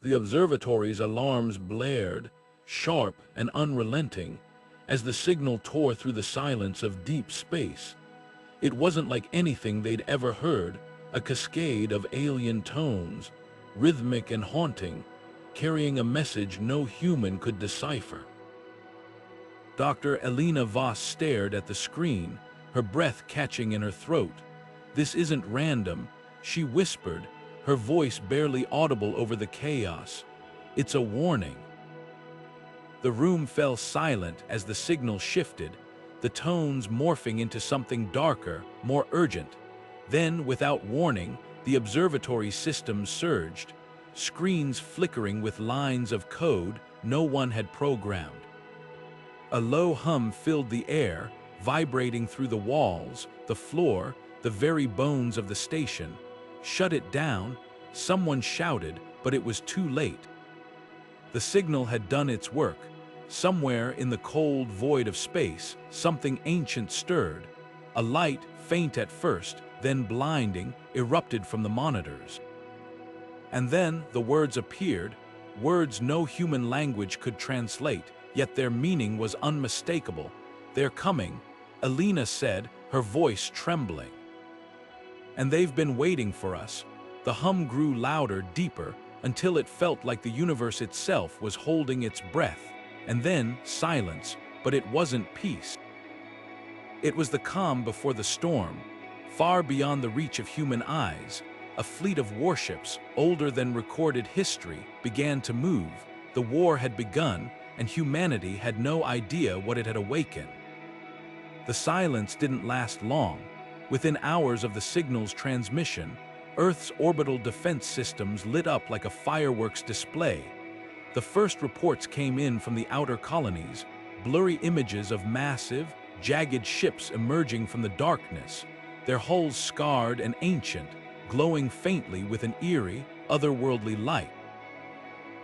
The observatory's alarms blared, sharp and unrelenting, as the signal tore through the silence of deep space. It wasn't like anything they'd ever heard, a cascade of alien tones, rhythmic and haunting, carrying a message no human could decipher. Dr. Elena Voss stared at the screen, her breath catching in her throat. "This isn't random," she whispered, her voice barely audible over the chaos. "It's a warning." The room fell silent as the signal shifted, the tones morphing into something darker, more urgent. Then, without warning, the observatory system surged, screens flickering with lines of code no one had programmed. A low hum filled the air, vibrating through the walls, the floor, the very bones of the station. "Shut it down," someone shouted, but it was too late. The signal had done its work. Somewhere in the cold void of space, something ancient stirred. A light, faint at first, then blinding, erupted from the monitors. And then the words appeared, words no human language could translate, yet their meaning was unmistakable. "They're coming," Elena said, her voice trembling. "And they've been waiting for us." The hum grew louder, deeper, until it felt like the universe itself was holding its breath. And then silence, but it wasn't peace. It was the calm before the storm. Far beyond the reach of human eyes, a fleet of warships, older than recorded history, began to move. The war had begun, and humanity had no idea what it had awakened. The silence didn't last long. Within hours of the signal's transmission, Earth's orbital defense systems lit up like a fireworks display. The first reports came in from the outer colonies, blurry images of massive, jagged ships emerging from the darkness, their hulls scarred and ancient, glowing faintly with an eerie, otherworldly light.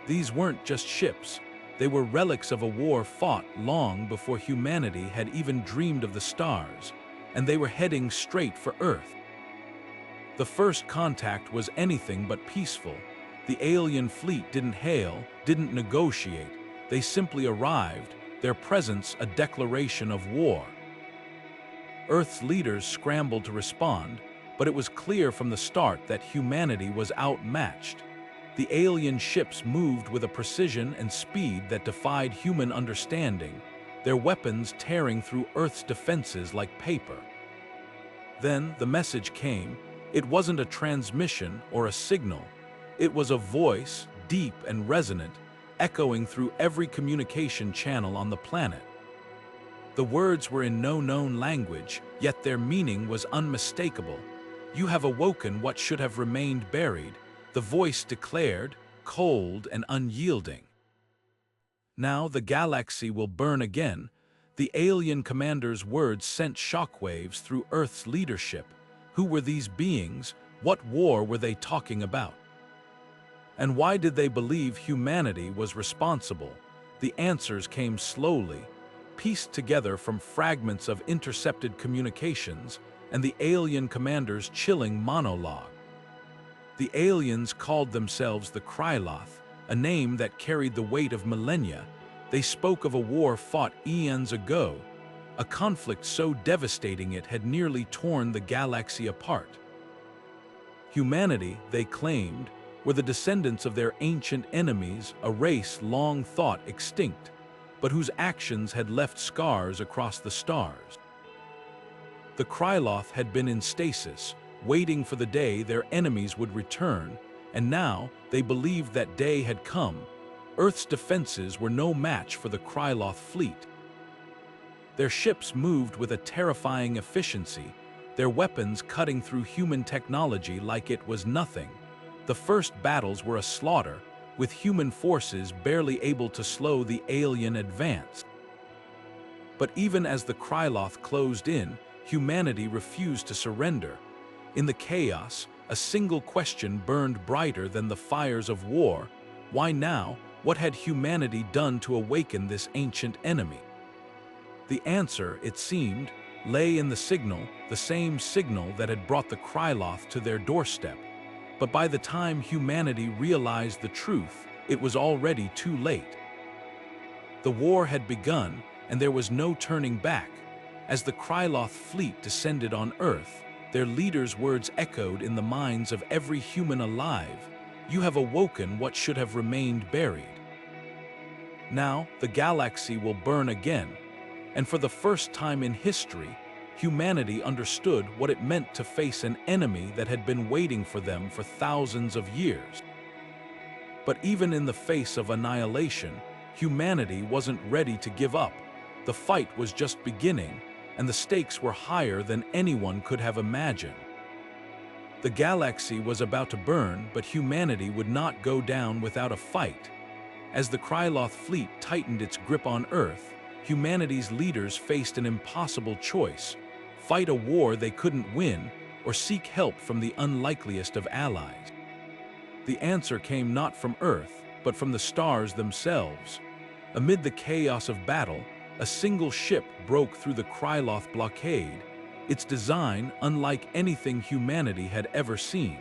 These weren't just ships. They were relics of a war fought long before humanity had even dreamed of the stars, and they were heading straight for Earth. The first contact was anything but peaceful. The alien fleet didn't hail, didn't negotiate. They simply arrived, their presence a declaration of war. Earth's leaders scrambled to respond, but it was clear from the start that humanity was outmatched. The alien ships moved with a precision and speed that defied human understanding, their weapons tearing through Earth's defenses like paper. Then the message came. It wasn't a transmission or a signal. It was a voice, deep and resonant, echoing through every communication channel on the planet. The words were in no known language, yet their meaning was unmistakable. "You have awoken what should have remained buried," the voice declared, cold and unyielding. "Now the galaxy will burn again." The alien commander's words sent shockwaves through Earth's leadership. Who were these beings? What war were they talking about? And why did they believe humanity was responsible? The answers came slowly, pieced together from fragments of intercepted communications and the alien commander's chilling monologue. The aliens called themselves the Kryloth, a name that carried the weight of millennia. They spoke of a war fought eons ago, a conflict so devastating it had nearly torn the galaxy apart. Humanity, they claimed, were the descendants of their ancient enemies, a race long thought extinct, but whose actions had left scars across the stars. The Kryloth had been in stasis, waiting for the day their enemies would return, and now they believed that day had come. Earth's defenses were no match for the Kryloth fleet. Their ships moved with a terrifying efficiency, their weapons cutting through human technology like it was nothing. The first battles were a slaughter, with human forces barely able to slow the alien advance. But even as the Kryloth closed in, humanity refused to surrender. In the chaos, a single question burned brighter than the fires of war. Why now? What had humanity done to awaken this ancient enemy? The answer, it seemed, lay in the signal, the same signal that had brought the Kryloth to their doorstep. But by the time humanity realized the truth, it was already too late. The war had begun, and there was no turning back. As the Kryloth fleet descended on Earth, their leaders' words echoed in the minds of every human alive. You have awoken what should have remained buried. Now, the galaxy will burn again, and for the first time in history, humanity understood what it meant to face an enemy that had been waiting for them for thousands of years. But even in the face of annihilation, humanity wasn't ready to give up. The fight was just beginning, and the stakes were higher than anyone could have imagined. The galaxy was about to burn, but humanity would not go down without a fight. As the Kryloth fleet tightened its grip on Earth, humanity's leaders faced an impossible choice: fight a war they couldn't win, or seek help from the unlikeliest of allies. The answer came not from Earth, but from the stars themselves. Amid the chaos of battle, a single ship broke through the Kryloth blockade, its design unlike anything humanity had ever seen.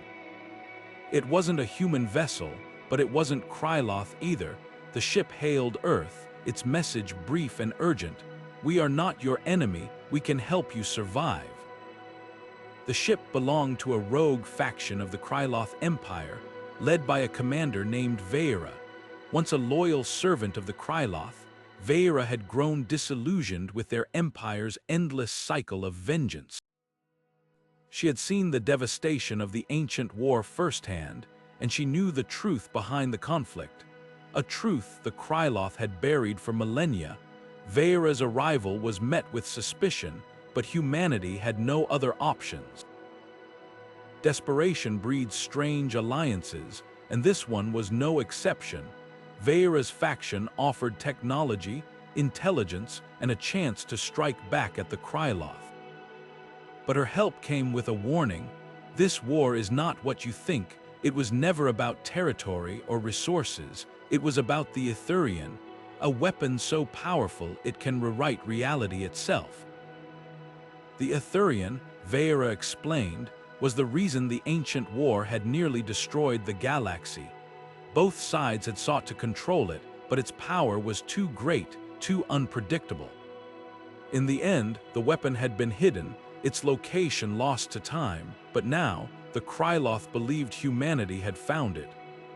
It wasn't a human vessel, but it wasn't Kryloth either. The ship hailed Earth, its message brief and urgent: "We are not your enemy, we can help you survive." The ship belonged to a rogue faction of the Kryloth Empire, led by a commander named Veera. Once a loyal servant of the Kryloth, Veera had grown disillusioned with their empire's endless cycle of vengeance. She had seen the devastation of the ancient war firsthand, and she knew the truth behind the conflict. A truth the Kryloth had buried for millennia. Veera's arrival was met with suspicion, but humanity had no other options. Desperation breeds strange alliances, and this one was no exception. Veera's faction offered technology, intelligence, and a chance to strike back at the Kryloth. But her help came with a warning: this war is not what you think. It was never about territory or resources. It was about the Etherian, a weapon so powerful it can rewrite reality itself. The Etherian, Veera explained, was the reason the ancient war had nearly destroyed the galaxy. Both sides had sought to control it, but its power was too great, too unpredictable. In the end, the weapon had been hidden, its location lost to time, but now, the Kryloth believed humanity had found it,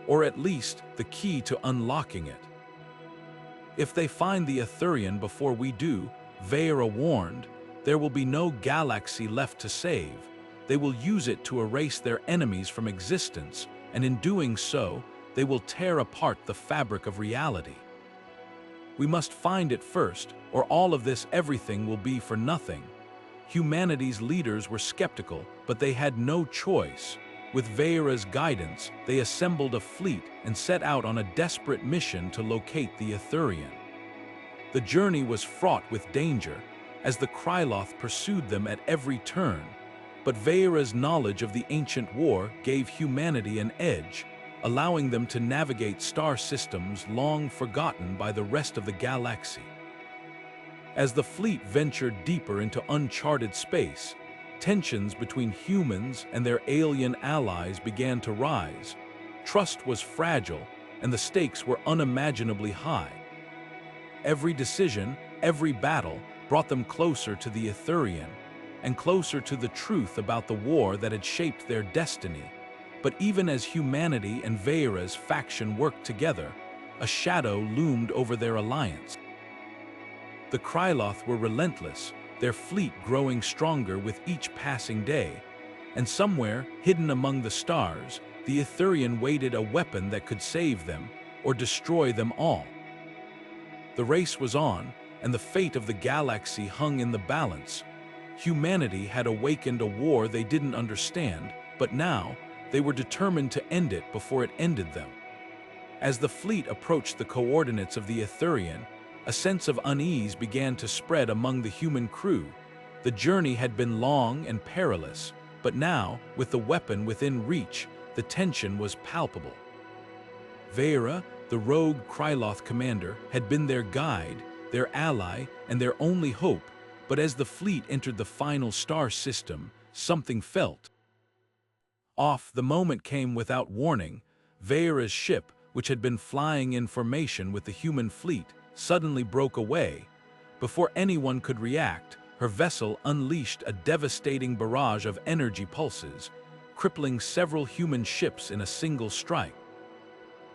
or at least the key to unlocking it. If they find the Etherian before we do, Veera warned, there will be no galaxy left to save. They will use it to erase their enemies from existence, and in doing so, they will tear apart the fabric of reality. We must find it first, or all of this everything will be for nothing. Humanity's leaders were skeptical, but they had no choice. With Veera's guidance, they assembled a fleet and set out on a desperate mission to locate the Etherian. The journey was fraught with danger, as the Kryloth pursued them at every turn. But Veera's knowledge of the ancient war gave humanity an edge, allowing them to navigate star systems long forgotten by the rest of the galaxy. As the fleet ventured deeper into uncharted space, tensions between humans and their alien allies began to rise. Trust was fragile, and the stakes were unimaginably high. Every decision, every battle, brought them closer to the Etherian, and closer to the truth about the war that had shaped their destiny. But even as humanity and Veera's faction worked together, a shadow loomed over their alliance. The Kryloth were relentless, their fleet growing stronger with each passing day, and somewhere, hidden among the stars, the Etherian waited a weapon that could save them or destroy them all. The race was on, and the fate of the galaxy hung in the balance. Humanity had awakened a war they didn't understand, but now, they were determined to end it before it ended them. As the fleet approached the coordinates of the Etherian, a sense of unease began to spread among the human crew. The journey had been long and perilous, but now, with the weapon within reach, the tension was palpable. Veera, the rogue Kryloth commander, had been their guide, their ally, and their only hope, but as the fleet entered the final star system, something felt The moment came without warning. Veyra's ship, which had been flying in formation with the human fleet, suddenly broke away. Before anyone could react, her vessel unleashed a devastating barrage of energy pulses, crippling several human ships in a single strike.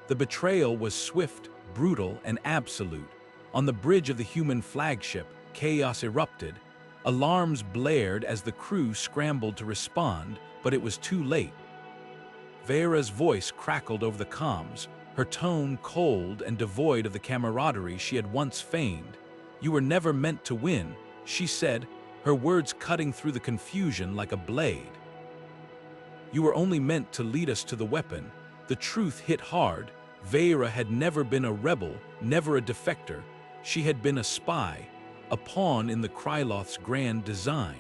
The betrayal was swift, brutal, and absolute. On the bridge of the human flagship, chaos erupted. Alarms blared as the crew scrambled to respond, but it was too late. Veyra's voice crackled over the comms, her tone cold and devoid of the camaraderie she had once feigned. "You were never meant to win," she said, her words cutting through the confusion like a blade. "You were only meant to lead us to the weapon." The truth hit hard. Veyra had never been a rebel, never a defector. She had been a spy, a pawn in the Kryloth's grand design.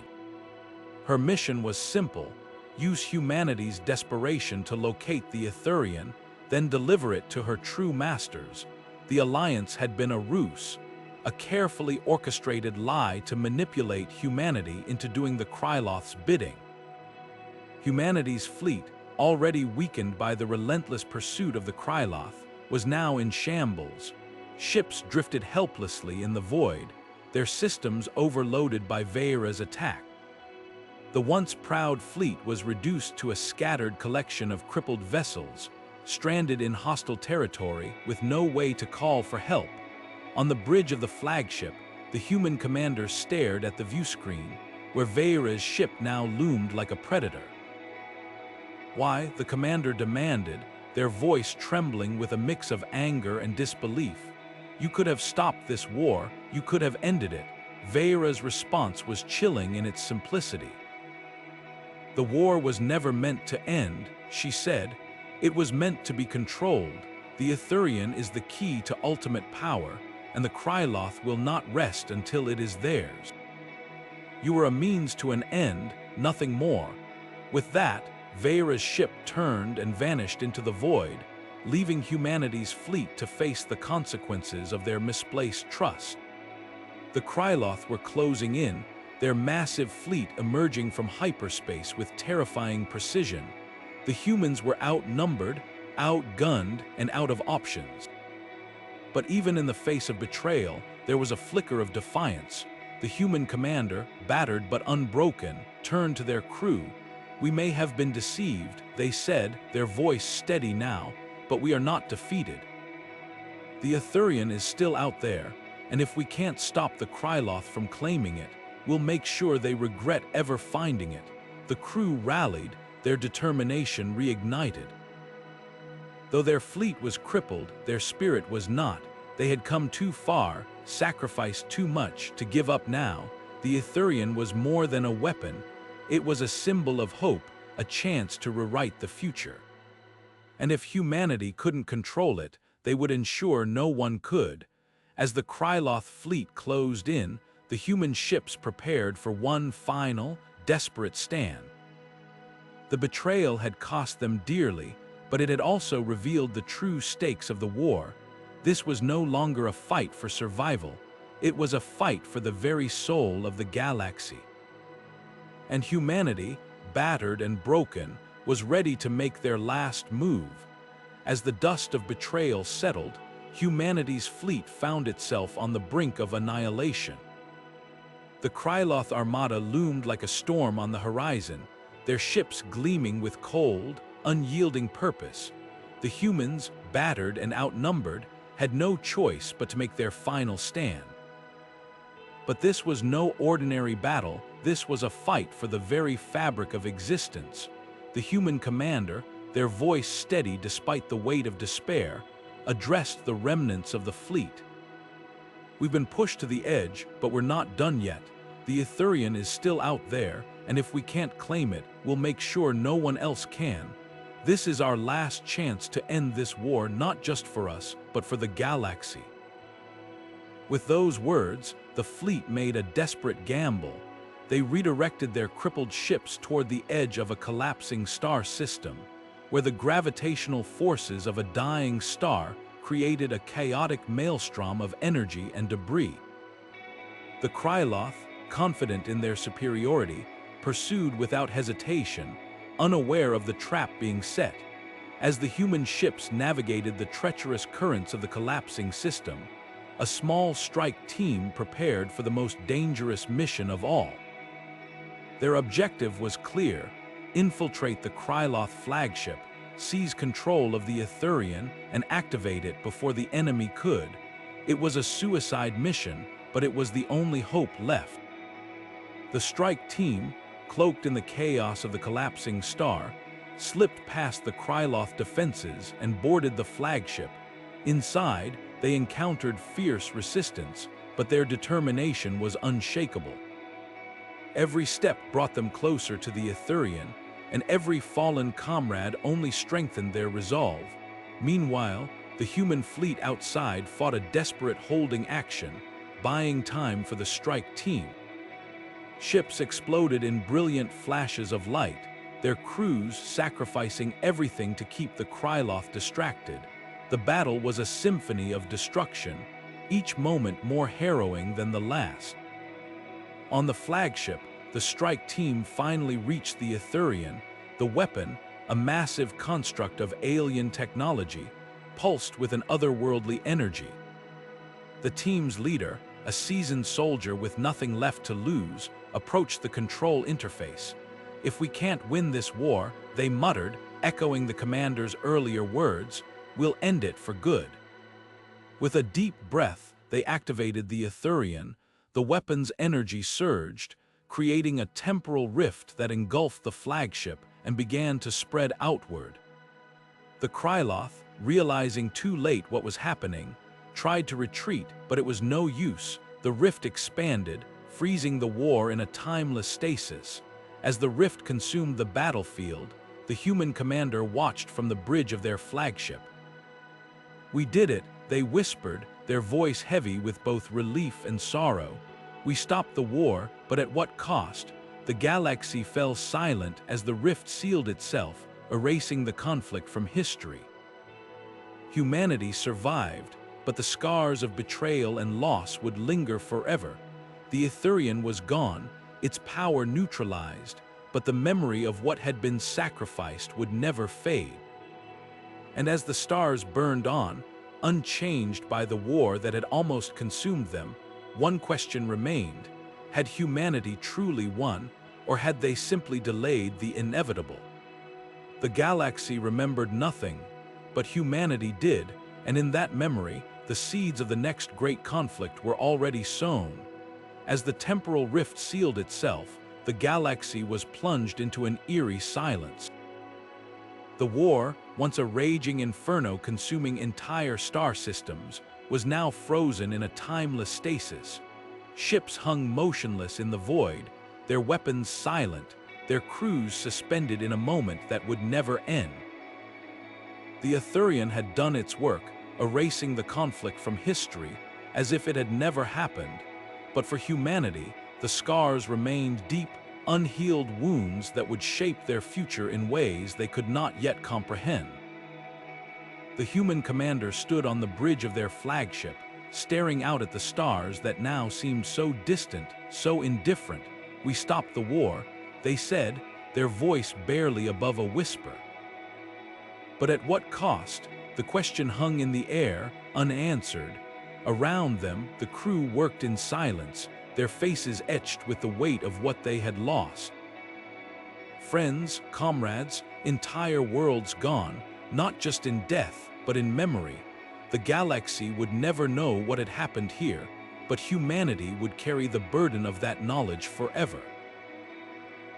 Her mission was simple: use humanity's desperation to locate the Ithurian, then deliver it to her true masters. The alliance had been a ruse, a carefully orchestrated lie to manipulate humanity into doing the Kryloth's bidding. Humanity's fleet, already weakened by the relentless pursuit of the Kryloth, was now in shambles. Ships drifted helplessly in the void, their systems overloaded by Veyra's attack. The once proud fleet was reduced to a scattered collection of crippled vessels, stranded in hostile territory with no way to call for help. On the bridge of the flagship, the human commander stared at the viewscreen, where Veyra's ship now loomed like a predator. "Why?" the commander demanded, their voice trembling with a mix of anger and disbelief. "You could have stopped this war, you could have ended it." Veyra's response was chilling in its simplicity. "The war was never meant to end," she said. "It was meant to be controlled. The Ithurian is the key to ultimate power, and the Kryloth will not rest until it is theirs. You were a means to an end, nothing more." With that, Veyra's ship turned and vanished into the void, leaving humanity's fleet to face the consequences of their misplaced trust. The Kryloth were closing in, their massive fleet emerging from hyperspace with terrifying precision. The humans were outnumbered, outgunned, and out of options. But even in the face of betrayal, there was a flicker of defiance. The human commander, battered but unbroken, turned to their crew. "We may have been deceived," they said, their voice steady now, "but we are not defeated. The Ithurian is still out there, and if we can't stop the Kryloth from claiming it, we'll make sure they regret ever finding it." The crew rallied, their determination reignited. Though their fleet was crippled, their spirit was not. They had come too far, sacrificed too much to give up now. The Ithurian was more than a weapon. It was a symbol of hope, a chance to rewrite the future. And if humanity couldn't control it, they would ensure no one could. As the Kryloth fleet closed in, the human ships prepared for one final, desperate stand. The betrayal had cost them dearly, but it had also revealed the true stakes of the war. This was no longer a fight for survival. It was a fight for the very soul of the galaxy. And humanity, battered and broken, was ready to make their last move. As the dust of betrayal settled, humanity's fleet found itself on the brink of annihilation. The Kryloth armada loomed like a storm on the horizon, their ships gleaming with cold, unyielding purpose. The humans, battered and outnumbered, had no choice but to make their final stand. But this was no ordinary battle. This was a fight for the very fabric of existence. The human commander, their voice steady despite the weight of despair, addressed the remnants of the fleet. "We've been pushed to the edge, but we're not done yet. The Ithurian is still out there, and if we can't claim it, we'll make sure no one else can. This is our last chance to end this war, not just for us, but for the galaxy." With those words, the fleet made a desperate gamble. They redirected their crippled ships toward the edge of a collapsing star system, where the gravitational forces of a dying star created a chaotic maelstrom of energy and debris. The Kryloth, confident in their superiority, pursued without hesitation. unaware of the trap being set. As the human ships navigated the treacherous currents of the collapsing system, a small strike team prepared for the most dangerous mission of all. Their objective was clear: infiltrate the Kryloth flagship, seize control of the Ithurian, and activate it before the enemy could. It was a suicide mission, but it was the only hope left. The strike team, cloaked in the chaos of the collapsing star, slipped past the Kryloth defenses and boarded the flagship. Inside, they encountered fierce resistance, but their determination was unshakable. Every step brought them closer to the Ithurian, and every fallen comrade only strengthened their resolve. Meanwhile, the human fleet outside fought a desperate holding action, buying time for the strike team. Ships exploded in brilliant flashes of light, their crews sacrificing everything to keep the Kryloth distracted. The battle was a symphony of destruction, each moment more harrowing than the last. On the flagship, the strike team finally reached the Ithurian. The weapon, a massive construct of alien technology, pulsed with an otherworldly energy. The team's leader, a seasoned soldier with nothing left to lose, approached the control interface. "If we can't win this war," they muttered, echoing the commander's earlier words, "we'll end it for good." With a deep breath, they activated the Ithurian. The weapon's energy surged, creating a temporal rift that engulfed the flagship and began to spread outward. The Kryloth, realizing too late what was happening, tried to retreat, but it was no use. The rift expanded, freezing the war in a timeless stasis. As the rift consumed the battlefield, the human commander watched from the bridge of their flagship. "We did it," they whispered, their voice heavy with both relief and sorrow. "We stopped the war, but at what cost?" The galaxy fell silent as the rift sealed itself, erasing the conflict from history. Humanity survived, but the scars of betrayal and loss would linger forever. The Ithurian was gone, its power neutralized, but the memory of what had been sacrificed would never fade. And as the stars burned on, unchanged by the war that had almost consumed them, one question remained: had humanity truly won, or had they simply delayed the inevitable? The galaxy remembered nothing, but humanity did, and in that memory, the seeds of the next great conflict were already sown. As the temporal rift sealed itself, the galaxy was plunged into an eerie silence. The war, once a raging inferno consuming entire star systems, was now frozen in a timeless stasis. Ships hung motionless in the void, their weapons silent, their crews suspended in a moment that would never end. The Ithurian had done its work, erasing the conflict from history as if it had never happened. But for humanity, the scars remained deep, unhealed wounds that would shape their future in ways they could not yet comprehend. The human commander stood on the bridge of their flagship, staring out at the stars that now seemed so distant, so indifferent. "We stopped the war," they said, their voice barely above a whisper. But at what cost? The question hung in the air, unanswered. Around them, the crew worked in silence, their faces etched with the weight of what they had lost. Friends, comrades, entire worlds gone, not just in death, but in memory. The galaxy would never know what had happened here, but humanity would carry the burden of that knowledge forever.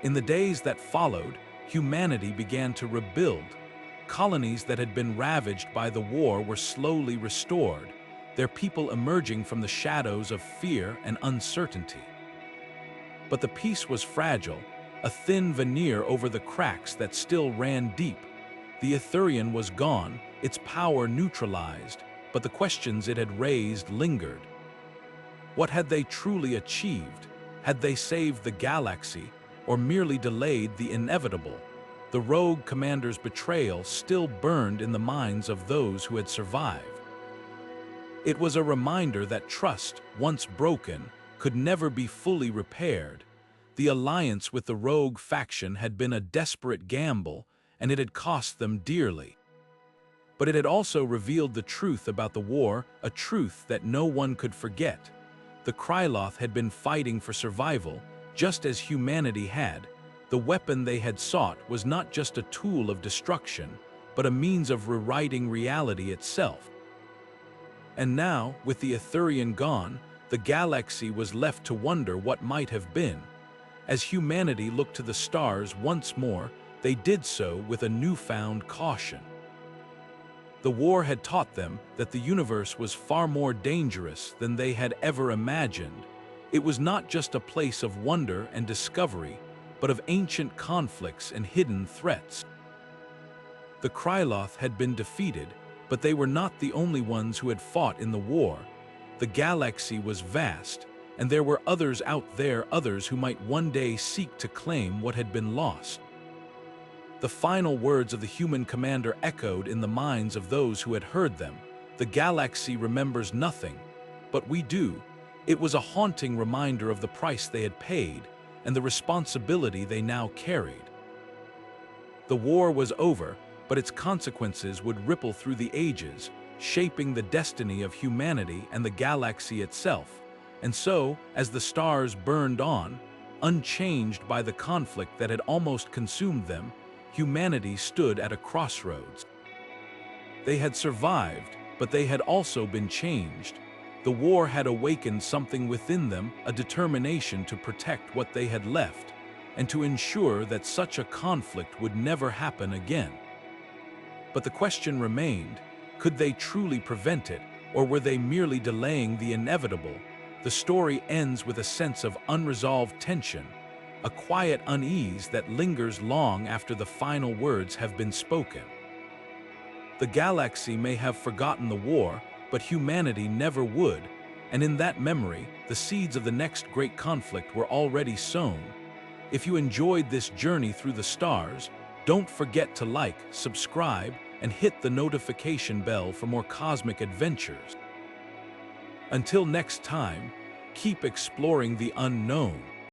In the days that followed, humanity began to rebuild. Colonies that had been ravaged by the war were slowly restored, their people emerging from the shadows of fear and uncertainty. But the peace was fragile, a thin veneer over the cracks that still ran deep. The Ithurian was gone, its power neutralized, but the questions it had raised lingered. What had they truly achieved? Had they saved the galaxy, or merely delayed the inevitable? The rogue commander's betrayal still burned in the minds of those who had survived. It was a reminder that trust, once broken, could never be fully repaired. The alliance with the rogue faction had been a desperate gamble, and it had cost them dearly. But it had also revealed the truth about the war, a truth that no one could forget. The Kryloth had been fighting for survival, just as humanity had. The weapon they had sought was not just a tool of destruction, but a means of rewriting reality itself. And now, with the Ithurian gone, the galaxy was left to wonder what might have been. As humanity looked to the stars once more, they did so with a newfound caution. The war had taught them that the universe was far more dangerous than they had ever imagined. It was not just a place of wonder and discovery, but of ancient conflicts and hidden threats. The Kryloth had been defeated, but they were not the only ones who had fought in the war. The galaxy was vast, and there were others out there, others who might one day seek to claim what had been lost. The final words of the human commander echoed in the minds of those who had heard them. The galaxy remembers nothing, but we do. It was a haunting reminder of the price they had paid and the responsibility they now carried. The war was over, but its consequences would ripple through the ages, shaping the destiny of humanity and the galaxy itself. And so, as the stars burned on, unchanged by the conflict that had almost consumed them, humanity stood at a crossroads. They had survived, but they had also been changed. The war had awakened something within them, a determination to protect what they had left, and to ensure that such a conflict would never happen again. But the question remained, could they truly prevent it, or were they merely delaying the inevitable? The story ends with a sense of unresolved tension, a quiet unease that lingers long after the final words have been spoken. The galaxy may have forgotten the war, but humanity never would, and in that memory, the seeds of the next great conflict were already sown. If you enjoyed this journey through the stars, don't forget to like, subscribe, and hit the notification bell for more cosmic adventures. Until next time, keep exploring the unknown.